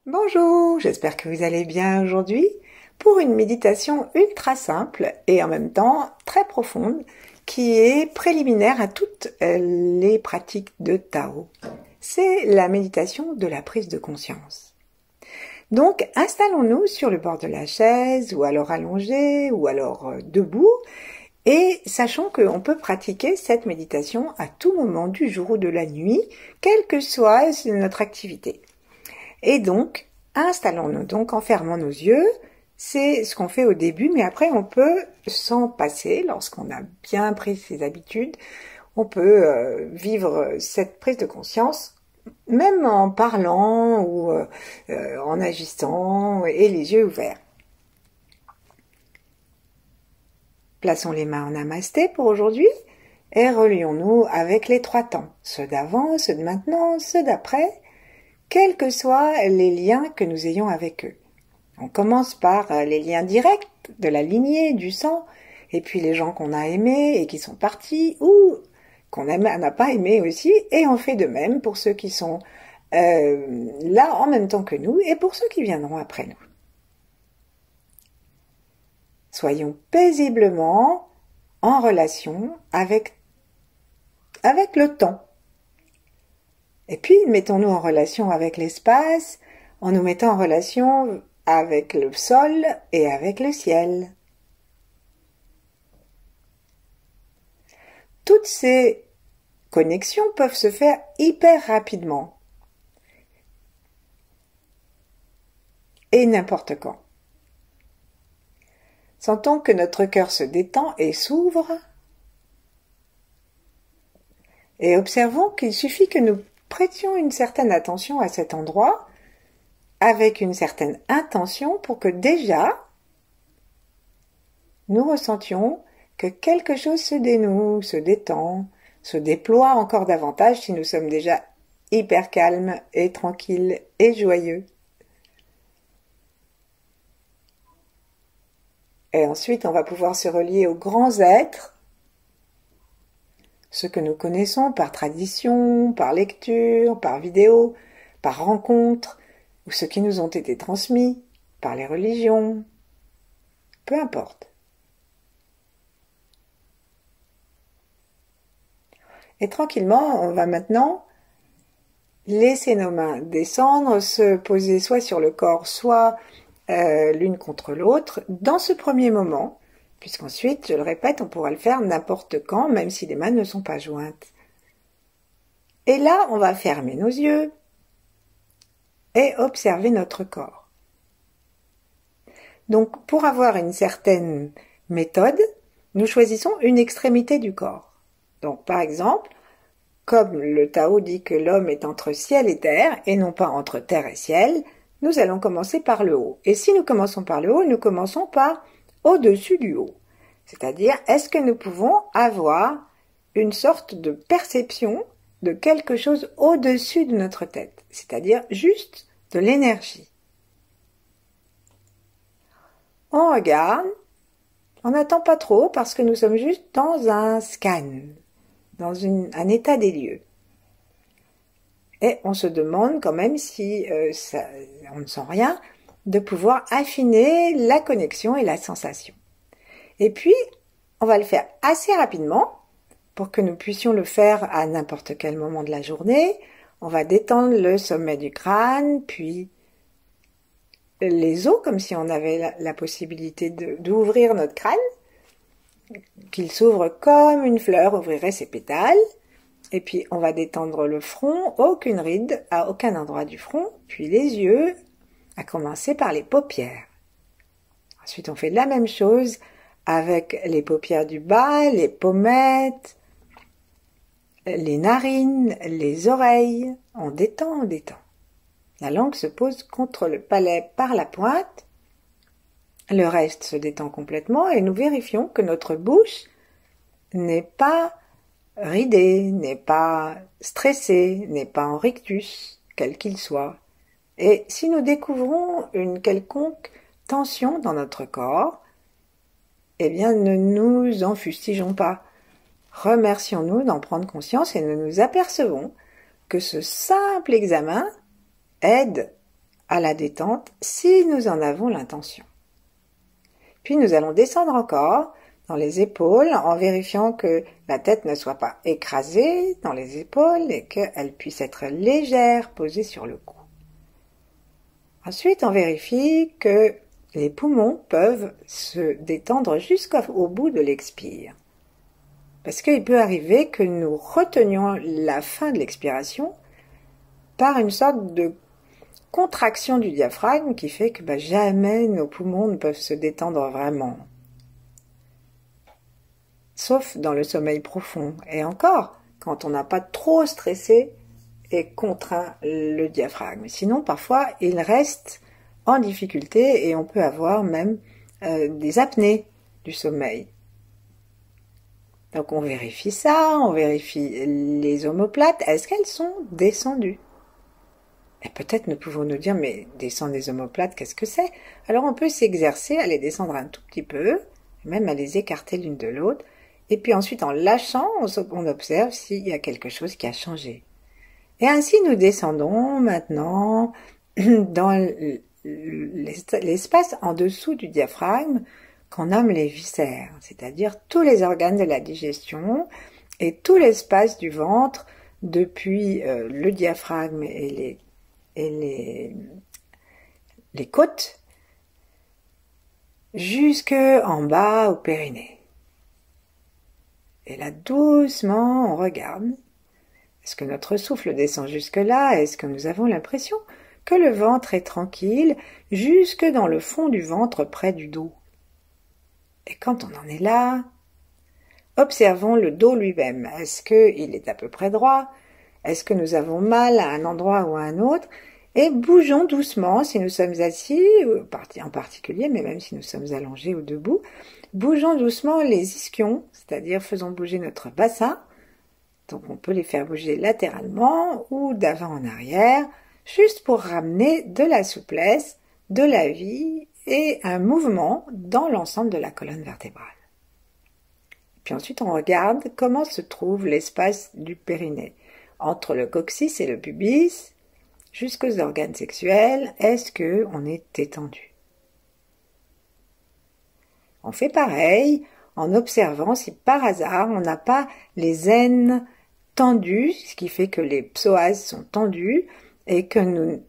Bonjour, j'espère que vous allez bien aujourd'hui pour une méditation ultra simple et en même temps très profonde qui est préliminaire à toutes les pratiques de Tao. C'est la méditation de la prise de conscience. Donc installons-nous sur le bord de la chaise ou alors allongé ou alors debout et sachons qu'on peut pratiquer cette méditation à tout moment du jour ou de la nuit, quelle que soit notre activité. Et donc, installons-nous donc en fermant nos yeux. C'est ce qu'on fait au début, mais après on peut s'en passer lorsqu'on a bien pris ses habitudes. On peut vivre cette prise de conscience même en parlant ou en agissant et les yeux ouverts. Plaçons les mains en namasté pour aujourd'hui et relions-nous avec les trois temps, ceux d'avant, ceux de maintenant, ceux d'après, quels que soient les liens que nous ayons avec eux. On commence par les liens directs de la lignée, du sang, et puis les gens qu'on a aimés et qui sont partis, ou qu'on n'a pas aimé aussi, et on fait de même pour ceux qui sont là en même temps que nous, et pour ceux qui viendront après nous. Soyons paisiblement en relation avec le temps. Et puis, mettons-nous en relation avec l'espace, en nous mettant en relation avec le sol et avec le ciel. Toutes ces connexions peuvent se faire hyper rapidement. Et n'importe quand. Sentons que notre cœur se détend et s'ouvre. Et observons qu'il suffit que nous prêtions une certaine attention à cet endroit, avec une certaine intention pour que déjà, nous ressentions que quelque chose se dénoue, se détend, se déploie encore davantage si nous sommes déjà hyper calmes et tranquilles et joyeux. Et ensuite, on va pouvoir se relier aux grands êtres, ceux que nous connaissons par tradition, par lecture, par vidéo, par rencontre, ou ceux qui nous ont été transmis par les religions, peu importe. Et tranquillement, on va maintenant laisser nos mains descendre, se poser soit sur le corps, soit l'une contre l'autre, dans ce premier moment, puisqu'ensuite, je le répète, on pourra le faire n'importe quand, même si les mains ne sont pas jointes. Et là, on va fermer nos yeux et observer notre corps. Donc, pour avoir une certaine méthode, nous choisissons une extrémité du corps. Donc, par exemple, comme le Tao dit que l'homme est entre ciel et terre, et non pas entre terre et ciel, nous allons commencer par le haut. Et si nous commençons par le haut, nous commençons par au-dessus du haut. C'est-à-dire, est-ce que nous pouvons avoir une sorte de perception de quelque chose au-dessus de notre tête, c'est-à-dire juste de l'énergie. On regarde, on n'attend pas trop parce que nous sommes juste dans un scan, dans un état des lieux. Et on se demande quand même si on ne sent rien, de pouvoir affiner la connexion et la sensation. Et puis, on va le faire assez rapidement pour que nous puissions le faire à n'importe quel moment de la journée. On va détendre le sommet du crâne, puis les os, comme si on avait la possibilité d'ouvrir notre crâne, qu'il s'ouvre comme une fleur ouvrirait ses pétales. Et puis, on va détendre le front, aucune ride à aucun endroit du front, puis les yeux, à commencer par les paupières. Ensuite, on fait la même chose avec les paupières du bas, les pommettes, les narines, les oreilles. On détend, on détend. La langue se pose contre le palais par la pointe. Le reste se détend complètement et nous vérifions que notre bouche n'est pas ridée, n'est pas stressée, n'est pas en rictus, quel qu'il soit. Et si nous découvrons une quelconque tension dans notre corps, eh bien ne nous en fustigeons pas. Remercions-nous d'en prendre conscience et nous nous apercevons que ce simple examen aide à la détente si nous en avons l'intention. Puis nous allons descendre encore dans les épaules en vérifiant que la tête ne soit pas écrasée dans les épaules et qu'elle puisse être légère posée sur le cou. Ensuite, on vérifie que les poumons peuvent se détendre jusqu'au bout de l'expire. Parce qu'il peut arriver que nous retenions la fin de l'expiration par une sorte de contraction du diaphragme qui fait que jamais nos poumons ne peuvent se détendre vraiment. Sauf dans le sommeil profond. Et encore, quand on n'a pas trop stressé et contraint le diaphragme. Sinon, parfois, il reste en difficulté et on peut avoir même des apnées du sommeil. Donc on vérifie ça, on vérifie les omoplates. Est-ce qu'elles sont descendues? Et peut-être nous pouvons nous dire, mais descendre les omoplates, qu'est-ce que c'est? Alors on peut s'exercer à les descendre un tout petit peu, même à les écarter l'une de l'autre. Et puis ensuite, en lâchant, on observe s'il y a quelque chose qui a changé. Et ainsi, nous descendons maintenant dans l'espace en dessous du diaphragme qu'on nomme les viscères, c'est-à-dire tous les organes de la digestion et tout l'espace du ventre depuis le diaphragme et les côtes jusque en bas au périnée. Et là, doucement, on regarde. Est-ce que notre souffle descend jusque-là? Est-ce que nous avons l'impression que le ventre est tranquille jusque dans le fond du ventre près du dos? Et quand on en est là, observons le dos lui-même. Est-ce qu'il est à peu près droit? Est-ce que nous avons mal à un endroit ou à un autre? Et bougeons doucement si nous sommes assis, en particulier, mais même si nous sommes allongés ou debout. Bougeons doucement les ischions, c'est-à-dire faisons bouger notre bassin. Donc on peut les faire bouger latéralement ou d'avant en arrière, juste pour ramener de la souplesse, de la vie et un mouvement dans l'ensemble de la colonne vertébrale. Puis ensuite on regarde comment se trouve l'espace du périnée, entre le coccyx et le pubis, jusqu'aux organes sexuels. Est-ce qu'on est détendu? On fait pareil en observant si par hasard on n'a pas les aines tendues, ce qui fait que les psoas sont tendus et que nous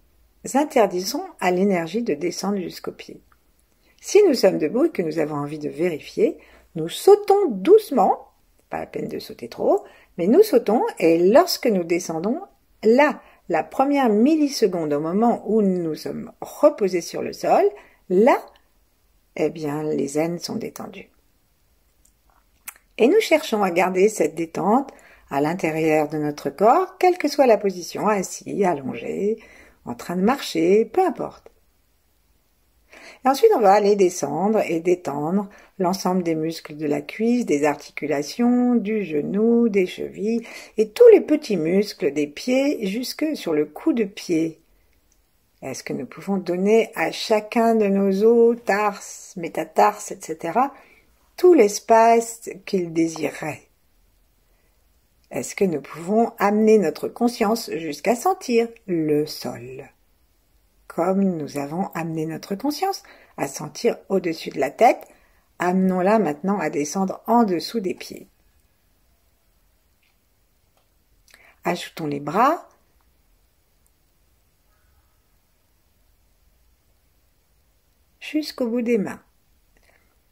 interdisons à l'énergie de descendre jusqu'aux pieds. Si nous sommes debout et que nous avons envie de vérifier, nous sautons doucement, pas la peine de sauter trop, mais nous sautons et lorsque nous descendons, là, la première milliseconde au moment où nous sommes reposés sur le sol, là, eh bien, les aines sont détendues. Et nous cherchons à garder cette détente à l'intérieur de notre corps, quelle que soit la position, assis, allongé, en train de marcher, peu importe. Et ensuite, on va aller descendre et détendre l'ensemble des muscles de la cuisse, des articulations, du genou, des chevilles et tous les petits muscles des pieds jusque sur le cou de pied. Est-ce que nous pouvons donner à chacun de nos os, tarses, métatarses, etc., tout l'espace qu'ils désireraient? Est-ce que nous pouvons amener notre conscience jusqu'à sentir le sol? Comme nous avons amené notre conscience à sentir au-dessus de la tête, amenons-la maintenant à descendre en dessous des pieds. Ajoutons les bras. Jusqu'au bout des mains.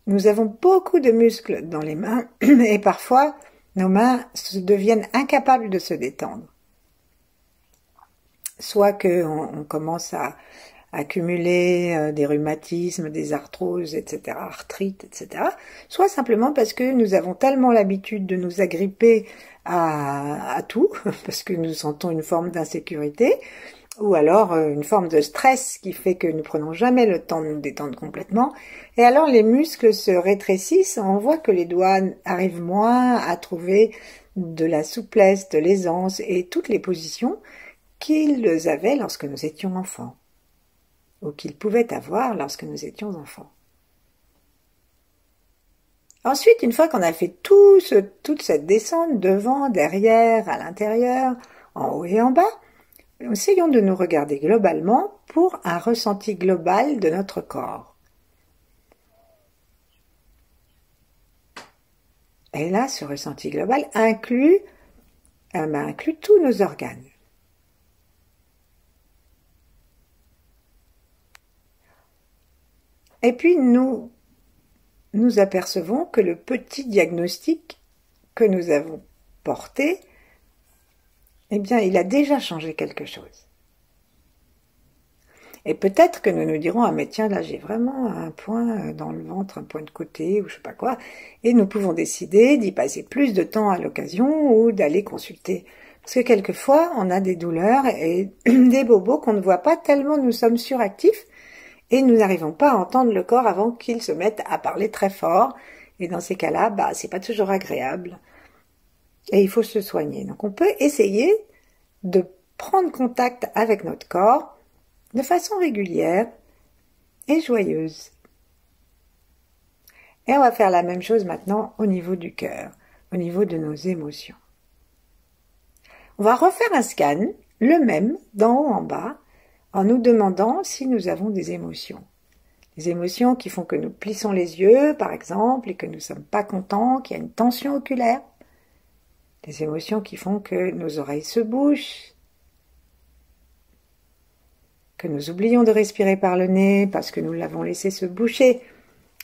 Nous avons beaucoup de muscles dans les mains et parfois nos mains deviennent incapables de se détendre. Soit qu'on commence à accumuler des rhumatismes, des arthroses, etc., arthrite, etc., soit simplement parce que nous avons tellement l'habitude de nous agripper à tout, parce que nous sentons une forme d'insécurité, ou alors une forme de stress qui fait que nous prenons jamais le temps de nous détendre complètement, et alors les muscles se rétrécissent, on voit que les doigts arrivent moins à trouver de la souplesse, de l'aisance et toutes les positions qu'ils avaient lorsque nous étions enfants, ou qu'ils pouvaient avoir lorsque nous étions enfants. Ensuite, une fois qu'on a fait toute cette descente, devant, derrière, à l'intérieur, en haut et en bas, essayons de nous regarder globalement pour un ressenti global de notre corps. Et là, ce ressenti global inclut tous nos organes. Et puis nous apercevons que le petit diagnostic que nous avons porté, eh bien, il a déjà changé quelque chose. Et peut-être que nous nous dirons, ah mais tiens, là j'ai vraiment un point dans le ventre, un point de côté, ou je sais pas quoi, et nous pouvons décider d'y passer plus de temps à l'occasion ou d'aller consulter. Parce que quelquefois, on a des douleurs et des bobos qu'on ne voit pas tellement nous sommes suractifs, et nous n'arrivons pas à entendre le corps avant qu'il se mette à parler très fort, et dans ces cas-là, c'est pas toujours agréable. Et il faut se soigner. Donc on peut essayer de prendre contact avec notre corps de façon régulière et joyeuse. Et on va faire la même chose maintenant au niveau du cœur, au niveau de nos émotions. On va refaire un scan, le même, d'en haut en bas, en nous demandant si nous avons des émotions. Des émotions qui font que nous plissons les yeux, par exemple, et que nous ne sommes pas contents, qu'il y a une tension oculaire. Des émotions qui font que nos oreilles se bouchent, que nous oublions de respirer par le nez parce que nous l'avons laissé se boucher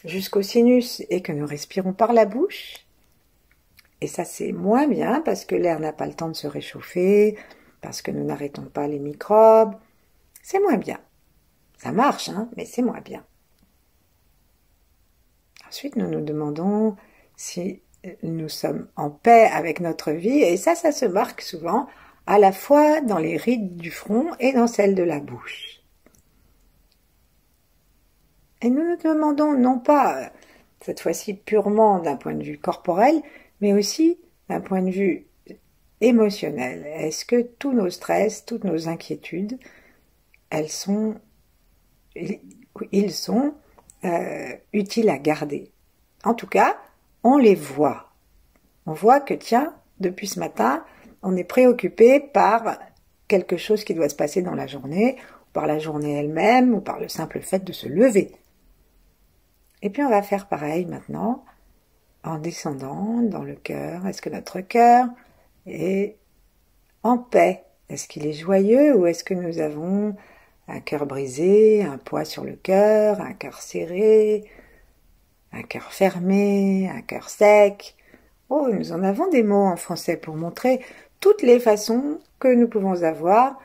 jusqu'au sinus et que nous respirons par la bouche. Et ça, c'est moins bien parce que l'air n'a pas le temps de se réchauffer, parce que nous n'arrêtons pas les microbes. C'est moins bien. Ça marche, mais c'est moins bien. Ensuite, nous nous demandons si nous sommes en paix avec notre vie, et ça se marque souvent à la fois dans les rides du front et dans celles de la bouche. Et nous nous demandons non pas, cette fois-ci purement d'un point de vue corporel, mais aussi d'un point de vue émotionnel. Est-ce que tous nos stress, toutes nos inquiétudes, ils sont utiles à garder? En tout cas, on les voit. On voit que, tiens, depuis ce matin, on est préoccupé par quelque chose qui doit se passer dans la journée, ou par la journée elle-même, ou par le simple fait de se lever. Et puis on va faire pareil maintenant, en descendant dans le cœur. Est-ce que notre cœur est en paix? Est-ce qu'il est joyeux ou est-ce que nous avons un cœur brisé, un poids sur le cœur, un cœur serré, un cœur fermé, un cœur sec? Oh, nous en avons des mots en français pour montrer toutes les façons que nous pouvons avoir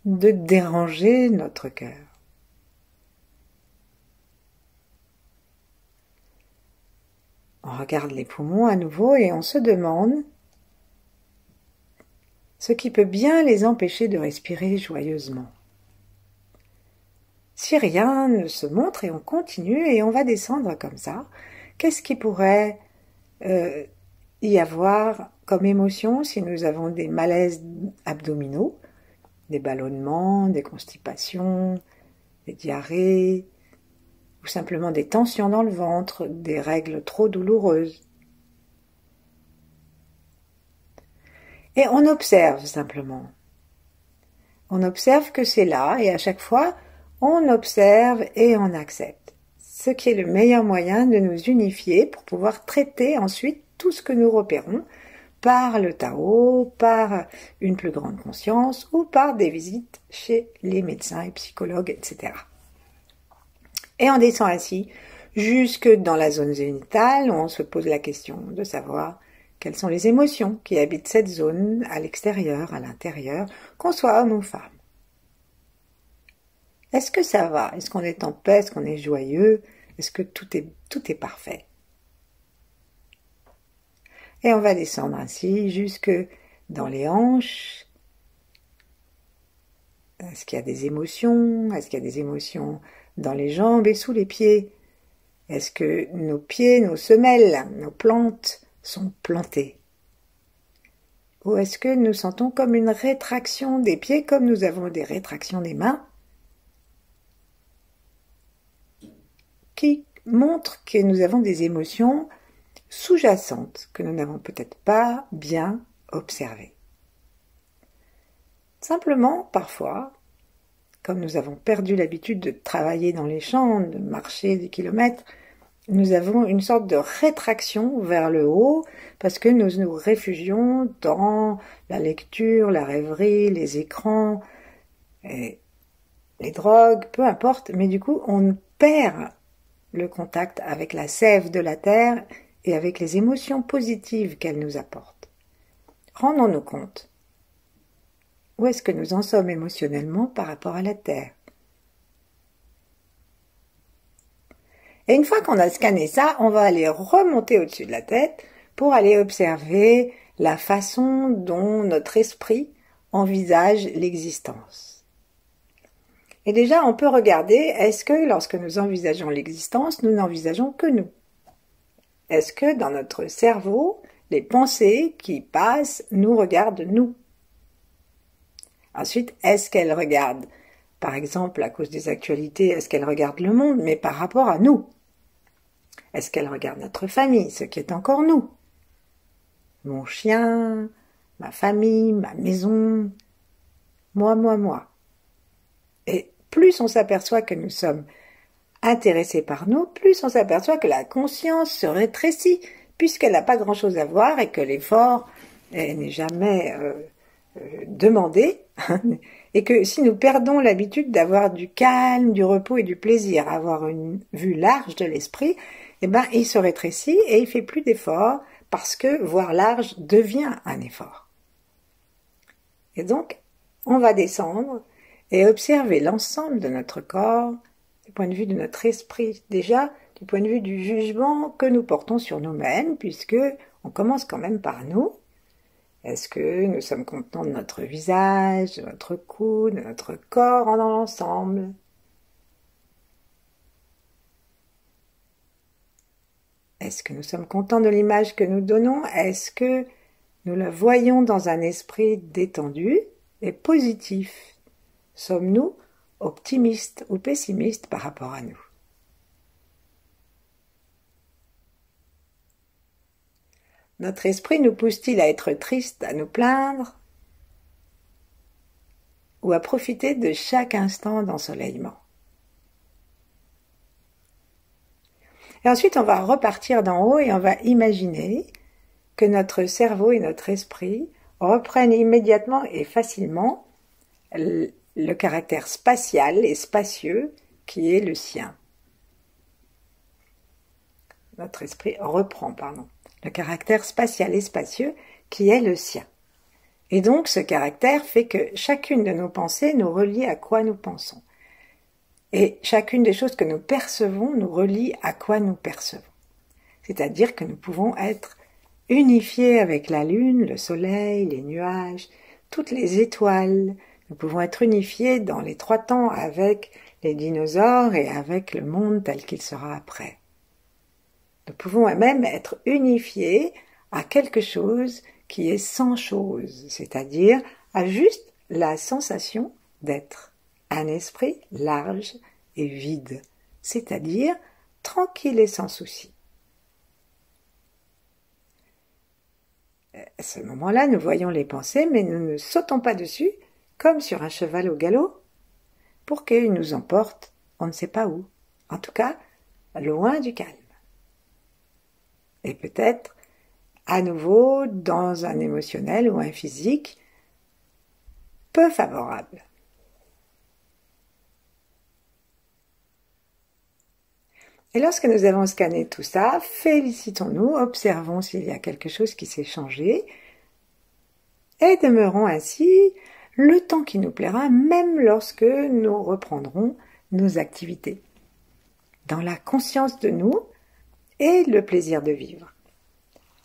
de déranger notre cœur. On regarde les poumons à nouveau et on se demande ce qui peut bien les empêcher de respirer joyeusement. Si rien ne se montre et on continue et on va descendre comme ça, qu'est-ce qui pourrait y avoir comme émotion si nous avons des malaises abdominaux, des ballonnements, des constipations, des diarrhées, ou simplement des tensions dans le ventre, des règles trop douloureuses. Et on observe simplement. On observe que c'est là et à chaque fois, on observe et on accepte. Ce qui est le meilleur moyen de nous unifier pour pouvoir traiter ensuite tout ce que nous repérons par le Tao, par une plus grande conscience ou par des visites chez les médecins et psychologues, etc. Et on descend ainsi jusque dans la zone zénitale où on se pose la question de savoir quelles sont les émotions qui habitent cette zone à l'extérieur, à l'intérieur, qu'on soit homme ou femme. Est-ce que ça va? Est-ce qu'on est en paix? Est-ce qu'on est joyeux? Est-ce que tout est parfait? Et on va descendre ainsi jusque dans les hanches. Est-ce qu'il y a des émotions? Est-ce qu'il y a des émotions dans les jambes et sous les pieds? Est-ce que nos pieds, nos semelles, nos plantes sont plantées? Ou est-ce que nous sentons comme une rétraction des pieds, comme nous avons des rétractions des mains, qui montrent que nous avons des émotions sous-jacentes, que nous n'avons peut-être pas bien observées. Simplement, parfois, comme nous avons perdu l'habitude de travailler dans les champs, de marcher des kilomètres, nous avons une sorte de rétraction vers le haut parce que nous nous réfugions dans la lecture, la rêverie, les écrans, et les drogues, peu importe, mais du coup on perd le contact avec la sève de la terre et avec les émotions positives qu'elle nous apporte. Rendons-nous compte. Où est-ce que nous en sommes émotionnellement par rapport à la terre? Et une fois qu'on a scanné ça, on va aller remonter au-dessus de la tête pour aller observer la façon dont notre esprit envisage l'existence. Et déjà, on peut regarder, est-ce que lorsque nous envisageons l'existence, nous n'envisageons que nous? Est-ce que dans notre cerveau, les pensées qui passent nous regardent nous? Ensuite, est-ce qu'elles regardent, par exemple, à cause des actualités, est-ce qu'elles regardent le monde, mais par rapport à nous? Est-ce qu'elle regarde notre famille, ce qui est encore nous? Mon chien, ma famille, ma maison, moi. Et plus on s'aperçoit que nous sommes intéressés par nous, plus on s'aperçoit que la conscience se rétrécit, puisqu'elle n'a pas grand-chose à voir et que l'effort n'est jamais demandé, et que si nous perdons l'habitude d'avoir du calme, du repos et du plaisir, avoir une vue large de l'esprit, eh ben, il se rétrécit et il fait plus d'efforts parce que voir large devient un effort. Et donc, on va descendre et observer l'ensemble de notre corps du point de vue de notre esprit, déjà du point de vue du jugement que nous portons sur nous-mêmes, puisque on commence quand même par nous. Est-ce que nous sommes contents de notre visage, de notre cou, de notre corps en ensemble? Est-ce que nous sommes contents de l'image que nous donnons? Est-ce que nous la voyons dans un esprit détendu et positif? Sommes-nous optimistes ou pessimistes par rapport à nous? Notre esprit nous pousse-t-il à être triste, à nous plaindre, ou à profiter de chaque instant d'ensoleillement? Et ensuite, on va repartir d'en haut et on va imaginer que notre cerveau et notre esprit reprennent immédiatement et facilement le caractère spatial et spacieux qui est le sien. Notre esprit reprend, le caractère spatial et spacieux qui est le sien. Et donc, ce caractère fait que chacune de nos pensées nous relie à quoi nous pensons. Et chacune des choses que nous percevons nous relie à quoi nous percevons. C'est-à-dire que nous pouvons être unifiés avec la lune, le soleil, les nuages, toutes les étoiles. Nous pouvons être unifiés dans les 3 temps avec les dinosaures et avec le monde tel qu'il sera après. Nous pouvons même être unifiés à quelque chose qui est sans chose, c'est-à-dire à juste la sensation d'être un esprit large et vide, c'est-à-dire tranquille et sans souci. À ce moment-là, nous voyons les pensées, mais nous ne sautons pas dessus, comme sur un cheval au galop, pour qu'ils nous emportent on ne sait pas où, en tout cas, loin du calme. Et peut-être, à nouveau, dans un émotionnel ou un physique peu favorable. Et lorsque nous avons scanné tout ça, félicitons-nous, observons s'il y a quelque chose qui s'est changé, et demeurons ainsi le temps qui nous plaira, même lorsque nous reprendrons nos activités, dans la conscience de nous et le plaisir de vivre.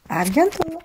À bientôt!